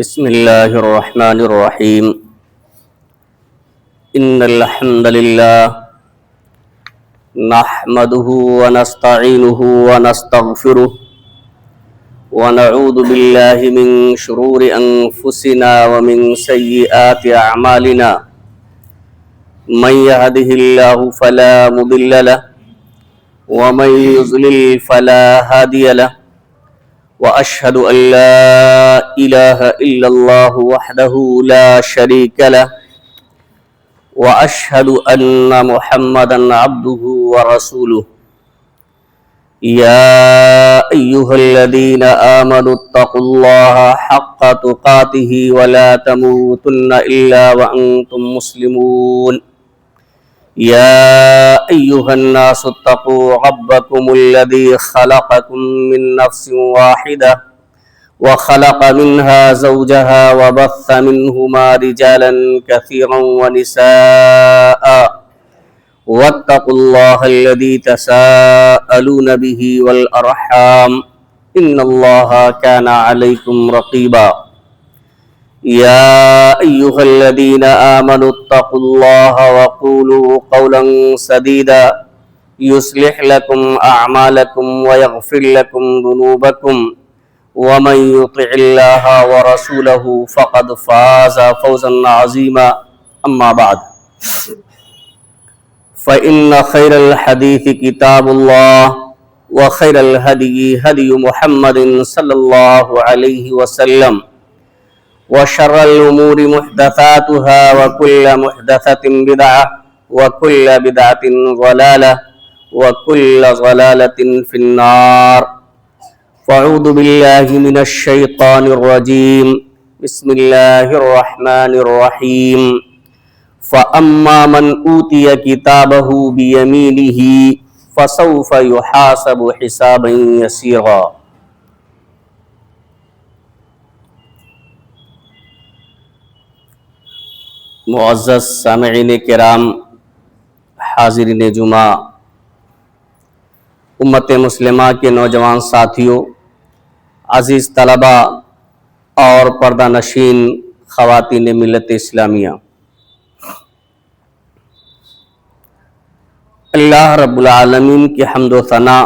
بسم الله الرحمن الرحيم. إن الحمد لله نحمده ونستعينه ونستغفره ونعوذ بالله من شرور أنفسنا ومن سيئات أعمالنا. من يهده الله فلا مضل له ومن يضلل فلا هادي له. وأشهد أن لا إله إلا الله وحده لا شريك له وأشهد أن محمدا عبده ورسوله. يا أيها الذين آمنوا اتقوا الله حق تقاته ولا تموتن إلا وأنتم مسلمون. يا أيها الناس اتقوا ربكم الذي خلقكم من نفس واحدة وخلق منها زوجها وبث منهما رجالا كثيرا ونساء واتقوا الله الذي تساءلون به والأرحام إن الله كان عليكم رقيبا. يا أيها الذين آمنوا اتقوا الله وقولوا قولا سديدا يصلح لكم أعمالكم ويغفر لكم ذنوبكم ومن يطع الله ورسوله فقد فاز فوزا عظيما. أما بعد فإن خير الحديث كتاب الله وخير الهدي هدي محمد صلى الله عليه وسلم وشر الأمور محدثاتها وكل محدثة بدعة وكل بدعة ضلالة وكل ضلالة في النار. فأعوذ بالله من الشيطان الرجيم. بسم الله الرحمن الرحيم. فأما من أوتي كتابه بيمينه فسوف يحاسب حسابا يسيرا. معزز سامعین کرام، حاضرین جمعہ، امت مسلمہ کے نوجوان ساتھیوں، عزیز طلبہ اور پردہ نشین خواتین ملت اسلامیہ، اللہ رب العالمین کی حمد و ثنا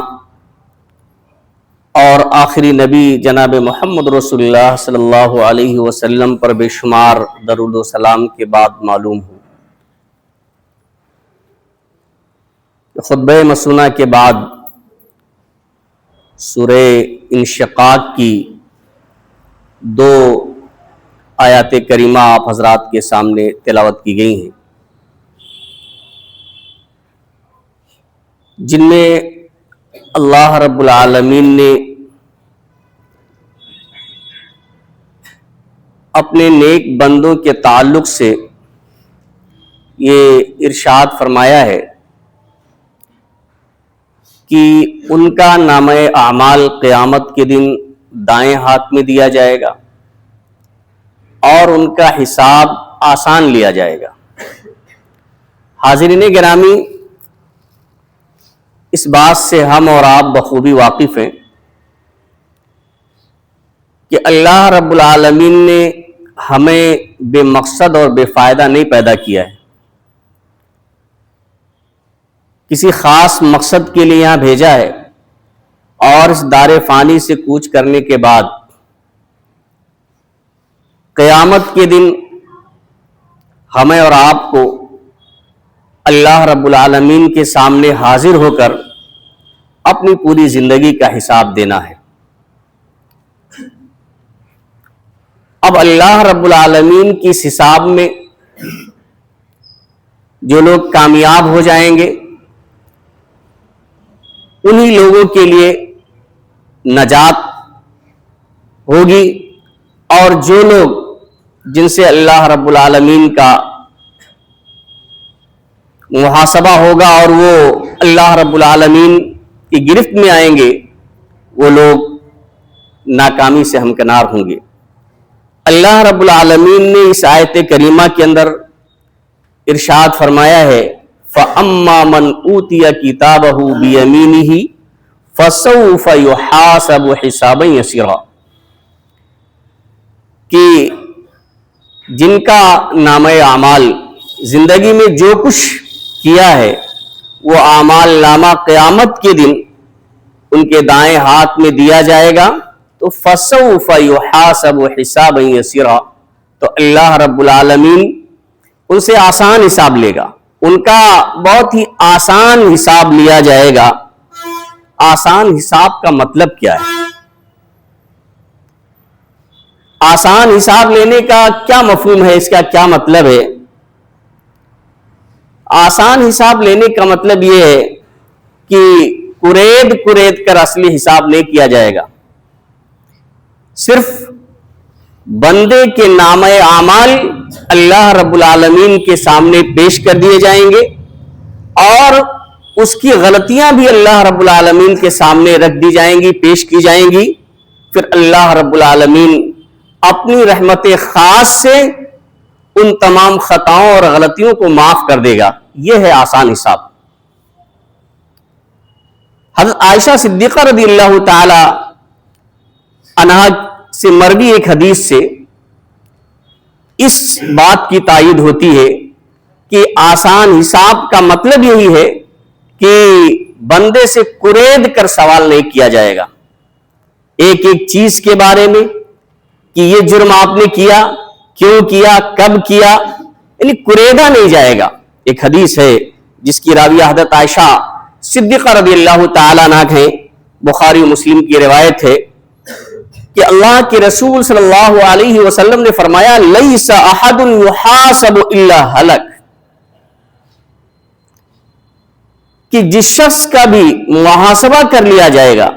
اور آخری نبی جناب محمد رسول اللہ صلی اللہ علیہ وسلم پر بے شمار درود و سلام کے بعد معلوم ہو کہ خطبہ مسونہ کے بعد سورہ انشقاق کی 2 آیات کریمہ آپ حضرات کے سامنے تلاوت کی گئی ہیں، جن میں اللہ رب العالمین نے اپنے نیک بندوں کے تعلق سے یہ ارشاد فرمایا ہے کہ ان کا نامہ اعمال قیامت کے دن دائیں ہاتھ میں دیا جائے گا اور ان کا حساب آسان لیا جائے گا۔ حاضرین گرامی، اس بات سے ہم اور آپ بخوبی واقف ہیں کہ اللہ رب العالمین نے ہمیں بے مقصد اور بے فائدہ نہیں پیدا کیا ہے، کسی خاص مقصد کے لیے یہاں بھیجا ہے، اور اس دار فانی سے کوچ کرنے کے بعد قیامت کے دن ہمیں اور آپ کو اللہ رب العالمین کے سامنے حاضر ہو کر اپنی پوری زندگی کا حساب دینا ہے۔ اب اللہ رب العالمین کی اس حساب میں جو لوگ کامیاب ہو جائیں گے انہی لوگوں کے لیے نجات ہوگی، اور جو لوگ جن سے اللہ رب العالمین کا محاسبہ ہوگا اور وہ اللہ رب العالمین کی گرفت میں آئیں گے، وہ لوگ ناکامی سے ہمکنار ہوں گے۔ اللہ رب العالمین نے اس آیت کریمہ کے اندر ارشاد فرمایا ہے فَأَمَّا مَنْ أُوتِيَ كِتَابَهُ بِيَمِينِهِ فَسَوْفَ يُحَاسَبُ حِسَابًا يَسِيرًا۔ کہ جن کا نامہ اعمال زندگی میں جو کچھ کیا ہے وہ اعمال نامہ قیامت کے دن ان کے دائیں ہاتھ میں دیا جائے گا، تو فسوف یحاسب حسابا یسیرا، تو اللہ رب العالمین ان سے آسان حساب لے گا، ان کا بہت ہی آسان حساب لیا جائے گا۔ آسان حساب کا مطلب کیا ہے؟ آسان حساب لینے کا کیا مفہوم ہے، اس کا کیا مطلب ہے؟ آسان حساب لینے کا مطلب یہ ہے کہ کرید کر اصلی حساب نہیں کیا جائے گا، صرف بندے کے نامہ اعمال اللہ رب العالمین کے سامنے پیش کر دیے جائیں گے، اور اس کی غلطیاں بھی اللہ رب العالمین کے سامنے رکھ دی جائیں گی، پیش کی جائیں گی۔ پھر اللہ رب العالمین اپنی رحمت خاص سے ان تمام خطاؤں اور غلطیوں کو معاف کر دے گا۔ یہ ہے آسان حساب۔ حضرت عائشہ صدیقہ رضی اللہ تعالی عنہا سے مروی ایک حدیث سے اس بات کی تائید ہوتی ہے کہ آسان حساب کا مطلب یہی ہے کہ بندے سے کرید کر سوال نہیں کیا جائے گا ایک ایک چیز کے بارے میں، کہ یہ جرم آپ نے کیا، کیوں کیا، کب کیا، یعنی کریدا نہیں جائے گا۔ ایک حدیث ہے جس کی راویہ حضرت عائشہ صدیقہ رضی اللہ تعالیٰ عنہ ہیں، بخاری و مسلم کی روایت ہے کہ اللہ کے رسول صلی اللہ علیہ وسلم نے فرمایا لیس احد یحاسب الا ہلک، کہ جس شخص کا بھی محاسبہ کر لیا جائے گا،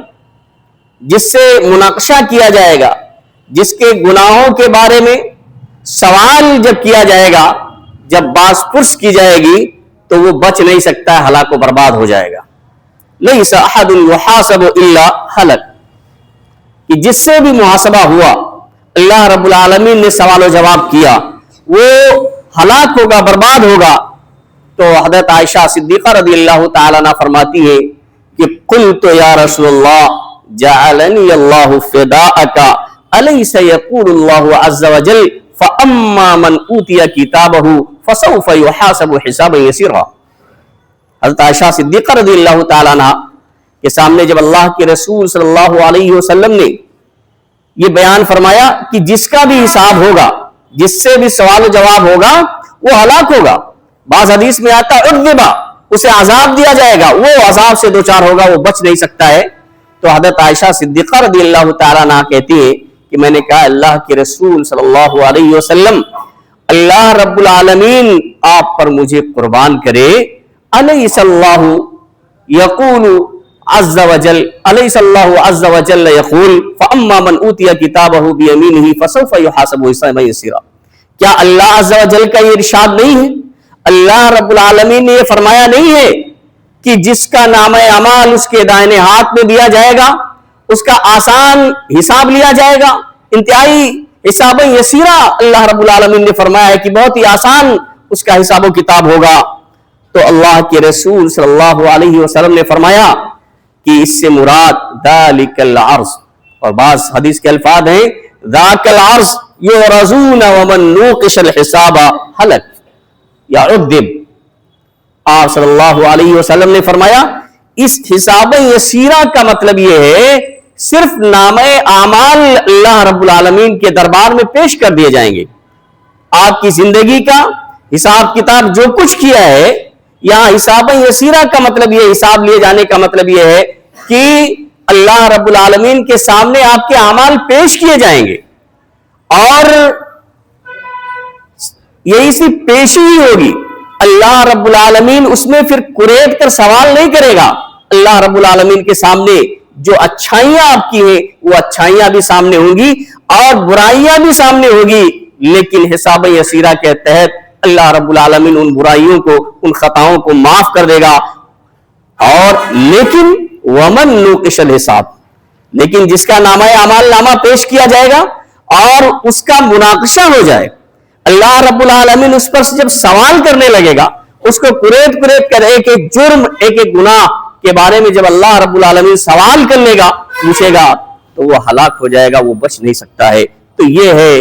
جس سے مناقشہ کیا جائے گا، جس کے گناہوں کے بارے میں سوال جب کیا جائے گا، جب باز پرس کی جائے گی، تو وہ بچ نہیں سکتا ہے، ہلاک و برباد ہو جائے گا۔ لیس احد یحاسب الا ہلک، کہ جس سے بھی محاسبہ ہوا، اللہ رب العالمین نے سوال و جواب کیا، وہ ہلاک ہوگا، برباد ہوگا۔ تو حضرت عائشہ صدیقہ رضی اللہ تعالیٰ عنہ فرماتی ہے کہ قلت یا رسول اللہ جعلنی اللہ فداءک الیس یقول اللہ عز وجل فاما من اوتی کتابہ فسوف یحاسب حسابا یسیرا۔ حضرت عائشہ صدیقہ رضی اللہ تعالیٰ عنہ کے سامنے جب اللہ کے رسول صلی اللہ علیہ وسلم نے یہ بیان فرمایا کہ جس کا بھی حساب ہوگا، جس سے بھی سوال و جواب ہوگا، وہ ہلاک ہوگا۔ بعض حدیث میں آتا عذبا، اسے عذاب دیا جائے گا، وہ عذاب سے دوچار ہوگا، وہ بچ نہیں سکتا ہے۔ تو حضرت عائشہ صدیقہ رضی اللہ تعالیٰ عنہ کہتی ہے کہ میں نے کہا اللہ کے رسول صلی اللہ علیہ وسلم، اللہ رب العالمین آپ پر مجھے قربان کرے، الیس اللہ یقول عز وجل، الیس اللہ عز وجل یقول فاما من اوتی کتابہ بیمینہ فسوف یحاسب حسابا یسیرا۔ کیا اللہ عز وجل کا یہ ارشاد نہیں ہے؟ اللہ رب العالمین نے یہ فرمایا نہیں ہے کہ جس کا نامہ اعمال اس کے دائنے ہاتھ میں دیا جائے گا، اس کا آسان حساب لیا جائے گا، انتہائی حساب یسیرا؟ اللہ رب العالمین نے فرمایا ہے کہ بہت ہی آسان اس کا حساب و کتاب ہوگا۔ تو اللہ کے رسول صلی اللہ علیہ وسلم نے فرمایا کہ اس سے مراد ذالک العرض، اور بعض حدیث کے الفاظ ہیں ذاک العرض یعرضون ومن نوقش الحساب ہلک یا عذب۔ آپ صلی اللہ علیہ وسلم نے فرمایا اس حساب یسیرہ کا مطلب یہ ہے صرف نامہ اعمال اللہ رب العالمین کے دربار میں پیش کر دیے جائیں گے۔ آپ کی زندگی کا حساب کتاب جو کچھ کیا ہے، یہاں حساب یسیرہ کا مطلب یہ، حساب لیے جانے کا مطلب یہ ہے کہ اللہ رب العالمین کے سامنے آپ کے اعمال پیش کیے جائیں گے، اور یہی سی پیشی ہی ہوگی۔ اللہ رب العالمین اس میں پھر کرید کر سوال نہیں کرے گا۔ اللہ رب العالمین کے سامنے جو اچھائیاں آپ کی ہیں وہ اچھائیاں بھی سامنے ہوں گی اور برائیاں بھی سامنے ہوگی، لیکن حساب یسیرہ کے تحت اللہ رب العالمین ان برائیوں کو، ان خطاؤں کو معاف کر دے گا۔ اور لیکن ومن نوقش الحساب، لیکن جس کا نامہ اعمال نامہ پیش کیا جائے گا اور اس کا مناقشہ ہو جائے، اللہ رب العالمین اس پر جب سوال کرنے لگے گا، اس کو کرید کر ایک ایک جرم، ایک ایک گناہ کے بارے میں جب اللہ رب العالمین سوال کر لے گا، پوچھے گا، تو وہ ہلاک ہو جائے گا، وہ بچ نہیں سکتا ہے۔ تو یہ ہے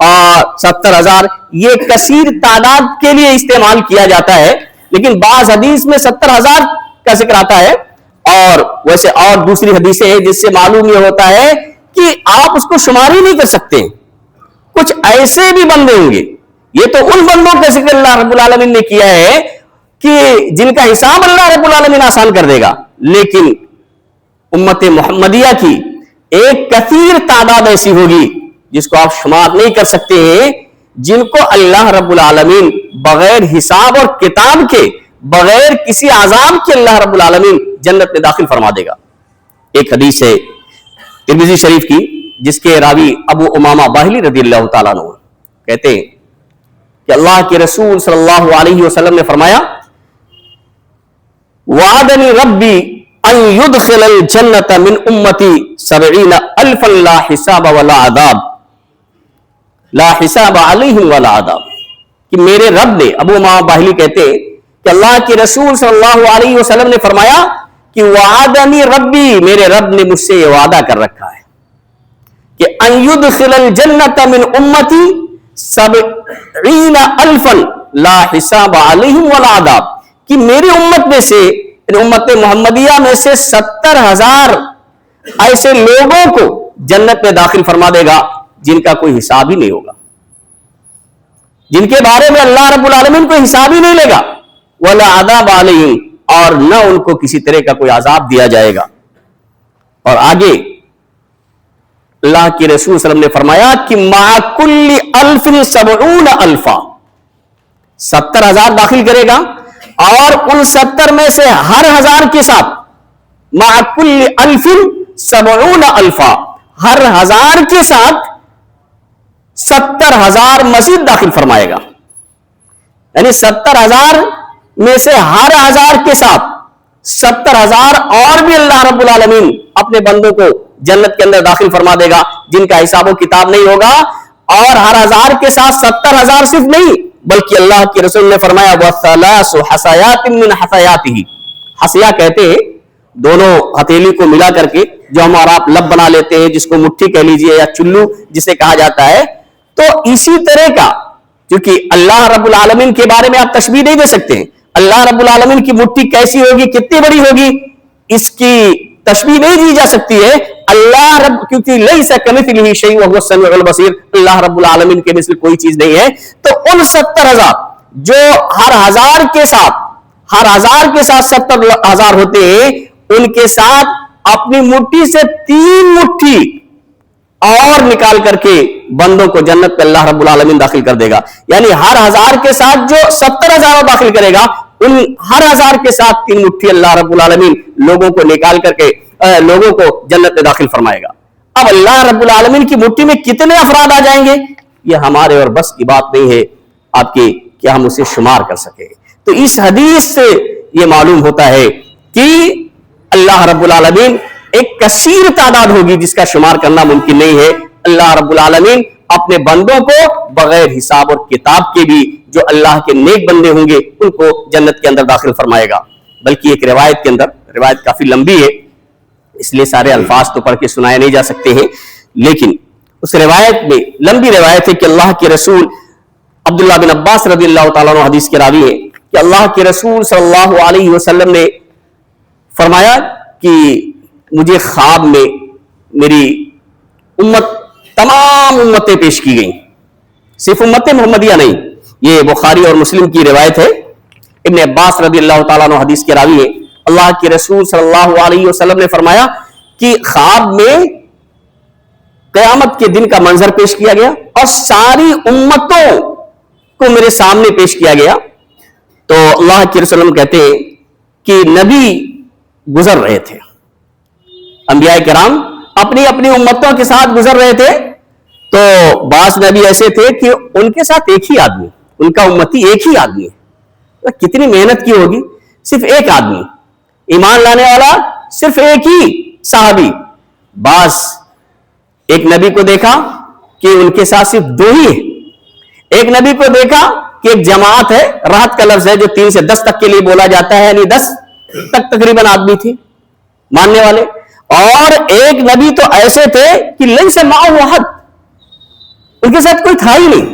اور 70,000 یہ کثیر تعداد کے لیے استعمال کیا جاتا ہے، لیکن بعض حدیث میں 70,000 کا ذکر آتا ہے، اور ویسے اور دوسری حدیثیں ہیں جس سے معلوم یہ ہوتا ہے کہ آپ اس کو شمار ہی نہیں کر سکتے. کچھ ایسے بھی بندے ہوں گے، یہ تو ان بندوں کا ذکر اللہ رب العالمین نے کیا ہے کہ جن کا حساب اللہ رب العالمین آسان کر دے گا، لیکن امت محمدیہ کی ایک کثیر تعداد ایسی ہوگی جس کو آپ شمار نہیں کر سکتے ہیں، جن کو اللہ رب العالمین بغیر حساب اور کتاب کے، بغیر کسی عذاب کے اللہ رب العالمین جنت میں داخل فرما دے گا. ایک حدیث ہے ترمذی شریف کی جس کے راوی ابو امامہ باہلی رضی اللہ تعالیٰ عنہ کہتے ہیں کہ اللہ کے رسول صلی اللہ علیہ وسلم نے فرمایا وعدنی ربی ان يدخل الجنت من امتی 70,000 لا حساب ولا عذاب، لا حساب علیہم ولا عذاب، کہ میرے رب نے، ابو امامہ باہلی کہتے ہیں کہ اللہ کے رسول صلی اللہ علیہ وسلم نے فرمایا کہ وعدنی ربی، میرے رب نے مجھ سے یہ وعدہ کر رکھا ہے کہ ان يدخل الجنت من امتی 70,000 لا حساب علیہم ولا عذاب، کہ میری امت میں سے، امت محمدیہ میں سے 70,000 ایسے لوگوں کو جنت میں داخل فرما دے گا جن کا کوئی حساب ہی نہیں ہوگا، جن کے بارے میں اللہ رب العالمین کوئی حساب ہی نہیں لے گا، ولا عذاب علیہم، اور نہ ان کو کسی طرح کا کوئی عذاب دیا جائے گا. اور آگے اللہ کے رسول صلی اللہ علیہ وسلم نے فرمایا کہ مع کل 1,070,000، 70,000 داخل کرے گا، اور ان 70 میں سے ہر 1000 کے ساتھ، مع کل 1,070,000، ہر 1000 کے ساتھ 70,000 مزید داخل فرمائے گا. یعنی 70,000 میں سے ہر 1000 کے ساتھ 70,000 اور بھی اللہ رب العالمین اپنے بندوں کو جنت کے اندر داخل فرما دے گا جن کا حساب و کتاب نہیں ہوگا. اور ہر 1000 کے ساتھ 70,000 صرف نہیں، بلکہ اللہ کے رسول نے فرمایا وَثَلَاثُ حَسَيَاتٍ مِّنْ حَسَيَاتِهِ، حسیہ کہتے ہیں دونوں ہتھیلی کو ملا کر کے جو ہم اور آپ لب بنا لیتے ہیں، جس کو مٹھی کہہ لیجئے یا چلو جسے کہا جاتا ہے، تو اسی طرح کا، کیونکہ اللہ رب العالمین کے بارے میں آپ تشبیہ نہیں دے سکتے ہیں، اللہ رب العالمین کی مٹھی کیسی ہوگی، کتنی بڑی ہوگی، اس کی تشبیہ نہیں دی جا سکتی ہے. اللہ رب، کیونکہ لیس کمثلہ شیء وہو السمیع البصیر، اللہ رب العالمین کے مثل کوئی چیز نہیں ہے. تو ان 70,000 جو ہر 1000 کے ساتھ 70,000 ہوتے ہیں، ان کے ساتھ اپنی مٹھی سے 3 مٹھی اور نکال کر کے بندوں کو جنت پہ اللہ رب العالمین داخل کر دے گا. یعنی ہر 1000 کے ساتھ جو 70,000 داخل کرے گا، ان ہر 1000 کے ساتھ 3 مٹھی اللہ رب العالمین لوگوں کو نکال کر کے لوگوں کو جنت میں داخل فرمائے گا. اب اللہ رب العالمین کی مٹھی میں کتنے افراد آ جائیں گے، یہ ہمارے اور بس کی بات نہیں ہے آپ کی کہ ہم اسے شمار کر سکیں. تو اس حدیث سے یہ معلوم ہوتا ہے کہ اللہ رب العالمین ایک کثیر تعداد ہوگی جس کا شمار کرنا ممکن نہیں ہے. اللہ رب العالمین اپنے بندوں کو بغیر حساب اور کتاب کے بھی، جو اللہ کے نیک بندے ہوں گے، ان کو جنت کے اندر داخل فرمائے گا. بلکہ ایک روایت کے اندر، روایت کافی لمبی ہے اس لیے سارے الفاظ تو پڑھ کے سنائے نہیں جا سکتے ہیں، لیکن اس روایت میں لمبی روایت ہے کہ اللہ کے رسول، عبداللہ بن عباس رضی اللہ تعالیٰ عنہ حدیث کے راوی ہیں، کہ اللہ کے رسول صلی اللہ علیہ وسلم نے فرمایا کہ مجھے خواب میں میری امت، تمام امتیں پیش کی گئیں، صرف امت محمدیہ نہیں. یہ بخاری اور مسلم کی روایت ہے. ابن عباس رضی اللہ تعالیٰ عنہ حدیث کے راوی ہیں، اللہ کے رسول صلی اللہ علیہ وسلم نے فرمایا کہ خواب میں قیامت کے دن کا منظر پیش کیا گیا اور ساری امتوں کو میرے سامنے پیش کیا گیا. تو اللہ کے رسول کہتے ہیں کہ نبی گزر رہے تھے، انبیاء کرام اپنی اپنی امتوں کے ساتھ گزر رہے تھے. تو بعض نبی ایسے تھے کہ ان کے ساتھ ایک ہی آدمی، ان کا امتی ایک ہی آدمی ہے. کتنی محنت کی ہوگی، صرف ایک آدمی ایمان لانے والا، صرف ایک ہی صحابی. بعض ایک نبی کو دیکھا کہ ان کے ساتھ صرف 2 ہی ہیں. ایک نبی کو دیکھا کہ ایک جماعت ہے، راحت کا لفظ ہے جو 3 سے 10 تک کے لیے بولا جاتا ہے، یعنی 10 تک تقریباً آدمی تھے ماننے والے. اور ایک نبی تو ایسے تھے کہ لیس معہ احد، ان کے ساتھ کوئی تھا ہی نہیں،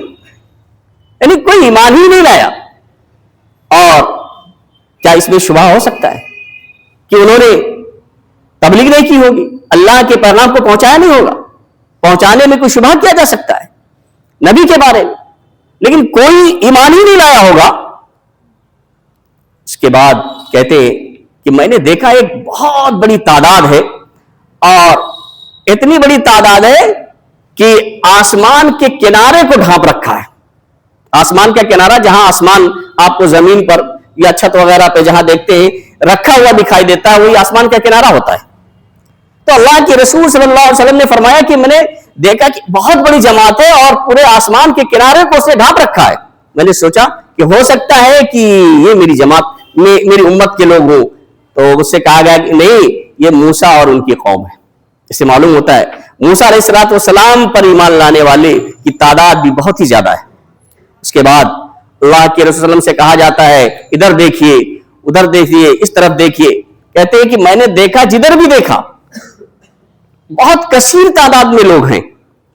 یعنی کوئی ایمان ہی نہیں لایا. اور کیا اس میں شبہ ہو سکتا ہے کہ انہوں نے تبلیغ نہیں کی ہوگی، اللہ کے پیغام کو پہنچایا نہیں ہوگا؟ پہنچانے میں کوئی شبہ کیا جا سکتا ہے نبی کے بارے میں، لیکن کوئی ایمان ہی نہیں لایا ہوگا. اس کے بعد کہتے ہیں کہ میں نے دیکھا ایک بہت بڑی تعداد ہے، اور اتنی بڑی تعداد ہے کہ آسمان کے کنارے کو ڈھانپ رکھا ہے. آسمان کا کنارہ، جہاں آسمان آپ کو زمین پر یا چھت وغیرہ پہ جہاں دیکھتے ہیں رکھا ہوا دکھائی دیتا ہے، وہی آسمان کا کنارہ ہوتا ہے. تو اللہ کے رسول صلی اللہ علیہ وسلم نے فرمایا کہ میں نے دیکھا کہ بہت بڑی جماعت ہے اور پورے آسمان کے کنارے کو اس نے ڈھانپ رکھا ہے. میں نے سوچا کہ ہو سکتا ہے کہ یہ میری جماعت میں میری امت کے لوگ ہوں. تو اس سے کہا گیا کہ نہیں، یہ موسیٰ اور ان کی قوم ہے. اس سے معلوم ہوتا ہے موسیٰ علیہ السلام پر ایمان لانے والے کی تعداد بھی بہت ہی زیادہ ہے. اس کے بعد اللہ کے رسول صلی اللہ علیہ وسلم سے کہا جاتا ہے ادھر دیکھیے، ادھر دیکھیے، اس طرف دیکھیے. کہتے ہیں کہ میں نے دیکھا، جدھر بھی دیکھا بہت کثیر تعداد میں لوگ ہیں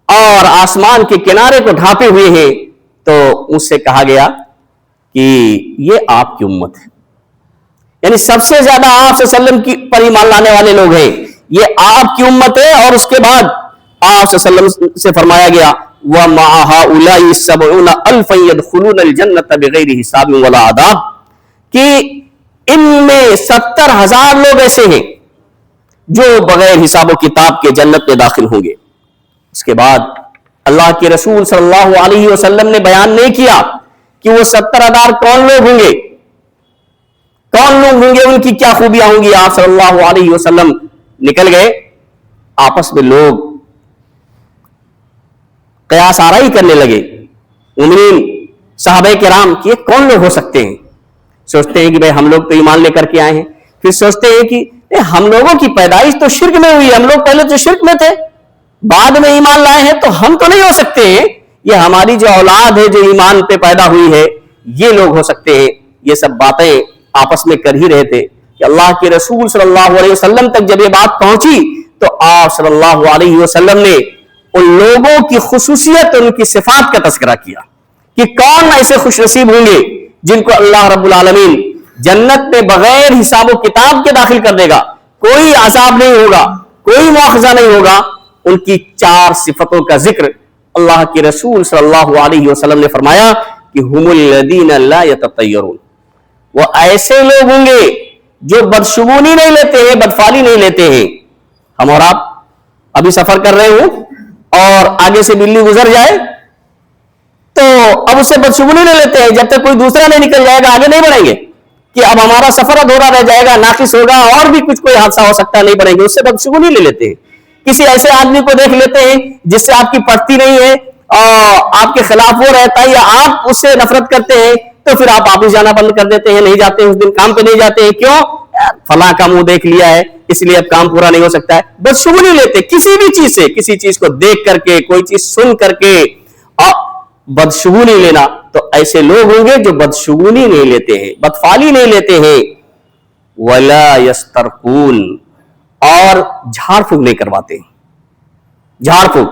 اور آسمان کے کنارے کو ڈھانپے ہوئے ہیں. تو مجھ سے کہا گیا کہ یہ آپ کی امت ہے، یعنی سب سے زیادہ آپ صلی اللہ علیہ وسلم کی پر ایمان لانے والے لوگ ہیں، یہ آپ کی امت ہے. اور اس کے بعد آپ صلی اللہ علیہ وسلم سے فرمایا گیا وَمَعَ هَؤُلَاءِ سَبْعُونَ أَلْفًا يَدْخُلُونَ الْجَنَّةَ بِغَيْرِ حِسَابٍ وَلَا عَذَابٍ، کہ ان میں 70,000 لوگ ایسے ہیں جو بغیر حساب و کتاب کے جنت میں داخل ہوں گے. اس کے بعد اللہ کے رسول صلی اللہ علیہ وسلم نے بیان نہیں کیا کہ وہ 70,000 کون لوگ ہوں گے، کون لوگ ہوں گے، ان کی کیا خوبیاں ہوں گی. آپ صلی اللہ علیہ وسلم نکل گئے. آپس میں لوگ قیاس آرائی کرنے لگے، مومنین صحابہ کرام کہ یہ کون لوگ ہو سکتے ہیں. سوچتے ہیں کہ بھئی ہم لوگ تو ایمان لے کر کے آئے ہیں. پھر سوچتے ہیں کہ ہم لوگوں کی پیدائش تو شرک میں ہوئی ہے، ہم لوگ پہلے تو شرک میں تھے، بعد میں ایمان لائے ہیں، تو ہم تو نہیں ہو سکتے ہیں. یہ ہماری جو اولاد ہے جو ایمان پہ پیدا ہوئی ہے یہ لوگ ہو سکتے ہیں. یہ سب باتیں آپس میں کر ہی رہے تھے کہ اللہ کے رسول صلی اللہ علیہ وسلم تک جب یہ بات پہنچی تو آپ صلی اللہ علیہ وسلم نے ان لوگوں کی خصوصیت، ان کی صفات کا تذکرہ کیا کہ کون ایسے خوش نصیب ہوں گے جن کو اللہ رب العالمین جنت میں بغیر حساب و کتاب کے داخل کر دے گا. کوئی عذاب نہیں ہوگا، کوئی مواخذہ نہیں ہوگا. ان کی 4 صفتوں کا ذکر اللہ کے رسول صلی اللہ علیہ وسلم نے فرمایا کہ ہم الذین لا یتطیرون، وہ ایسے لوگ ہوں گے جو بدشگونی نہیں لیتے ہیں، بدفعلی نہیں لیتے ہیں. ہم اور آپ ابھی سفر کر رہے ہوں اور آگے سے بلی گزر جائے تو اب اس سے بدشگونی نہیں لیتے ہیں جب تک کوئی دوسرا نہیں نکل جائے گا، آگے نہیں بڑھیں گے کہ اب ہمارا سفر ادھورا رہ جائے گا، ناقص ہوگا، اور بھی کچھ کوئی حادثہ ہو سکتا ہے، نہیں بڑھیں گے. اس سے بدشگونی لے لیتے ہیں. کسی ایسے آدمی کو دیکھ لیتے ہیں جس سے آپ کی پڑتی نہیں ہے اور آپ کے خلاف وہ رہتا ہے یا آپ اس سے نفرت کرتے ہیں، تو پھر آپ واپس جانا بند کر دیتے ہیں، نہیں جاتے ہیں، اس دن کام پہ نہیں جاتے ہیں. کیوں؟ فلاں کا منہ دیکھ لیا ہے اس لیے اب کام پورا نہیں ہو سکتا ہے. بدشگونی لیتے کسی بھی چیز سے، کسی چیز کو دیکھ کر کے، کوئی چیز سن کر کے بدشگونی لینا. تو ایسے لوگ ہوں گے جو بدشگونی نہیں لیتے ہیں، بدفعلی نہیں لیتے ہیں. ولا یسترقون، اور جھاڑ پھونک نہیں کرواتے. جھاڑ پھونک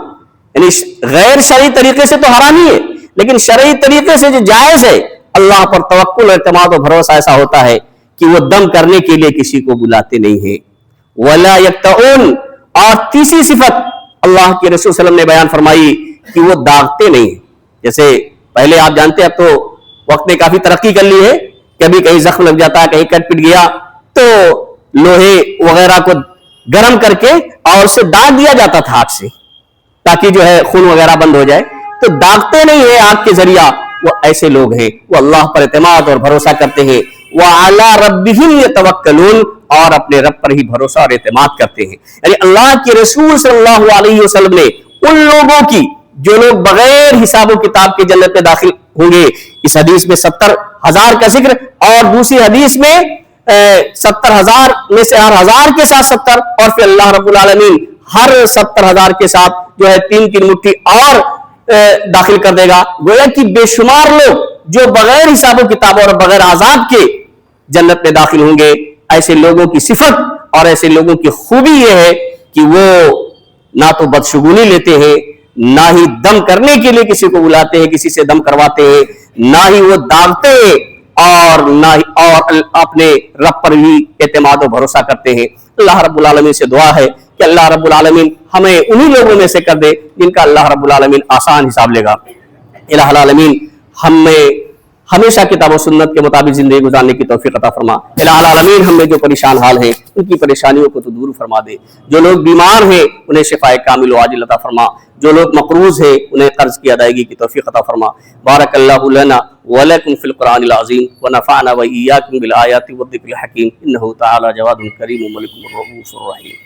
یعنی غیر شرعی طریقے سے تو حرام ہی ہے، لیکن شرعی طریقے سے جو جائز ہے، اللہ پر توکل، اعتماد و بھروسہ ایسا ہوتا ہے کہ وہ دم کرنے کے لیے کسی کو بلاتے نہیں ہیں. ولا یقطعون، اور تیسری صفت اللہ کے رسول صلی اللہ علیہ وسلم نے بیان فرمائی کہ وہ داغتے نہیں ہیں. جیسے پہلے آپ جانتے ہیں اب تو وقت نے کافی ترقی کر لی ہے، کبھی کہیں زخم لگ جاتا ہے، کہیں کٹ پٹ گیا تو لوہے وغیرہ کو گرم کر کے اور اسے داغ دیا جاتا تھا آگ سے تاکہ جو ہے خون وغیرہ بند ہو جائے. تو داغتے نہیں ہیں آگ کے ذریعہ. وہ ایسے لوگ ہیں وہ اللہ پر اعتماد اور بھروسہ کرتے ہیں. وَعَلَىٰ رَبِّهِمْ يَتَوَكَّلُونَ، اور اپنے رب پر ہی بھروسہ اور اعتماد کرتے ہیں. یعنی اللہ کے رسول صلی اللہ علیہ وسلم نے ان لوگوں کی جو لوگ بغیر حساب و کتاب کے جنت میں داخل ہوں گے، اس حدیث میں 70,000 کا ذکر، اور دوسری حدیث میں 70,000 میں سے ہر 1000 کے ساتھ 70، اور پھر اللہ رب العالمین ہر 70,000 کے ساتھ جو ہے 3 مٹھی اور داخل کر دے گا. گویا کہ بے شمار لوگ جو بغیر حساب و کتاب اور بغیر عذاب کے جنت میں داخل ہوں گے. ایسے لوگوں کی صفت اور ایسے لوگوں کی خوبی یہ ہے کہ وہ نہ تو بدشگونی لیتے ہیں، نہ ہی دم کرنے کے لیے کسی کو بلاتے ہیں، کسی سے دم کرواتے ہیں، نہ ہی وہ داغتے ہیں، اور نہ ہی اور اپنے رب پر ہی اعتماد و بھروسہ کرتے ہیں۔ اللہ رب العالمین سے دعا ہے کہ اللہ رب العالمین ہمیں انہی لوگوں میں سے کر دے جن کا اللہ رب العالمین آسان حساب لے گا۔ الہ العالمین ہمیں ہمیشہ کتاب و سنت کے مطابق زندگی گزارنے کی توفیق عطا فرما۔ الہ العالمین ہم میں جو پریشان حال ہیں ان کی پریشانیوں کو تو دور فرما دے، جو لوگ بیمار ہیں انہیں شفاء کامل و عاجل عطا فرما، جو لوگ مقروض ہیں انہیں قرض کی ادائیگی کی توفیق عطا فرما۔ بارک اللہ لنا ولکم فی القرآن العظیم ونفعنا وإیاکم بالآیات والذکر الحکیم، انہ تعالی جواد کریم ملک الرؤوف الرحیم۔